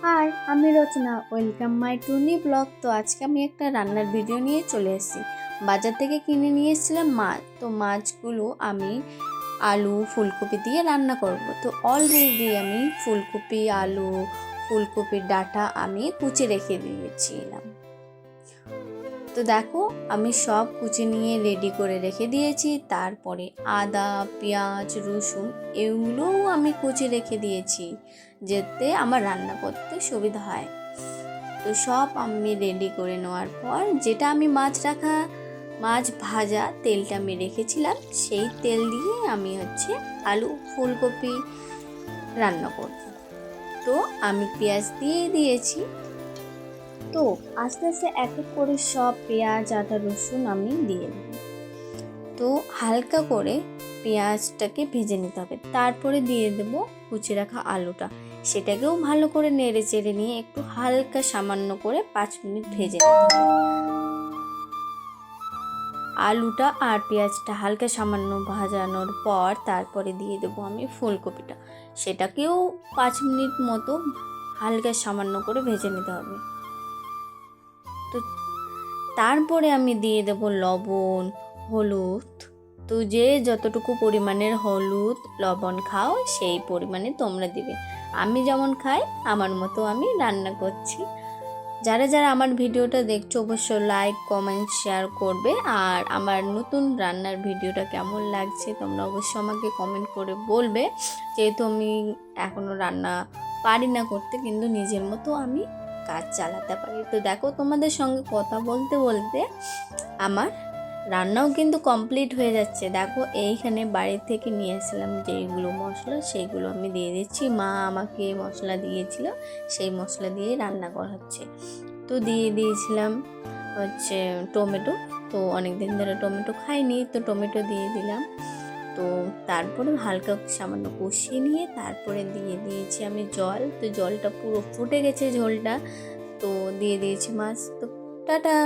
High, আমি রচনা। Welcome my Tuni blog. তো আজকে আমি একটা রান্নার ভিডিও নিয়ে চলে এসেছি। বাজার থেকে কিনে নিয়ে এসেছিলাম মাছ। তো মাছগুলো আমি আলু ফুলকপি দিয়ে রান্না করব। তো অলরেডি আমি ফুলকপি আলু ফুলকপির ডাঁটা আমি কুচি রেখে দিয়েছিলাম। তো দেখো আমি সব কুচি নিয়ে রেডি করে রেখে দিয়েছি। তারপরে আদা পেঁয়াজ রসুন এগুলোও আমি কুচি রেখে দিয়েছি, যাতে আমার রান্না করতে সুবিধা হয়। তো সব আমি রেডি করে নেওয়ার পর যেটা আমি মাছ ভাজা তেলটা আমি রেখেছিলাম, সেই তেল দিয়ে আমি আলু ফুলকপি রান্না করব। তো আমি পেঁয়াজ দিয়ে দিয়েছি। তো আস্তে আস্তে এক এক করে সব পেঁয়াজ আদা রসুন আমি দিয়ে দেব। তো হালকা করে পেঁয়াজটাকে ভেজে নিতে হবে, তারপরে দিয়ে দেব কুচি রাখা আলুটা। সেটাকেও ভালো করে নেড়ে চেড়ে নিয়ে একটু হালকা সামান্য করে 5 মিনিট ভেজে নিতে হবে। আলুটা আর পেঁয়াজটা হালকা সামান্য ভাজানোর পর তারপরে দিয়ে দেবো আমি ফুলকপিটা। সেটাকেও 5 মিনিট মতো হালকা সামান্য করে ভেজে নিতে হবে। তো তারপরে আমি দিয়ে দেব লবণ হলুদ। তো যে যতটুকু পরিমাণের হলুদ লবণ খাও সেই পরিমাণে তোমরা দিবে। আমি যেমন খাই আমার মতো আমি রান্না করছি। যারা যারা আমার ভিডিওটা দেখছো অবশ্যই লাইক কমেন্ট শেয়ার করবে। আর আমার নতুন রান্নার ভিডিওটা কেমন লাগছে তোমরা অবশ্যই আমাকে কমেন্ট করে বলবে। যেহেতু আমি এখনও রান্না পারি না করতে, কিন্তু নিজের মতো আমি কাজ চালাতে পারি। তো দেখো তোমাদের সঙ্গে কথা বলতে বলতে আমার রান্নাও কিন্তু কমপ্লিট হয়ে যাচ্ছে। দেখো এইখানে বাড়ি থেকে নিয়ে এসেছিলাম যেইগুলো মশলা, সেইগুলো আমি দিয়ে দিচ্ছি। মা আমাকে মশলা দিয়েছিল, সেই মশলা দিয়ে রান্না করা হচ্ছে। তো দিয়ে দিয়েছিলাম টমেটো। তো অনেক দিন ধরে টমেটো খাইনি, তো টমেটো দিয়ে দিলাম। তো তারপরে হালকা সামান্য কষিয়ে নিয়ে তারপরে দিয়ে দিয়েছি আমি জল। তো জলটা পুরো ফুটে গেছে ঝোলটা। তো দিয়ে দিয়েছি মাছ। তো টাটা।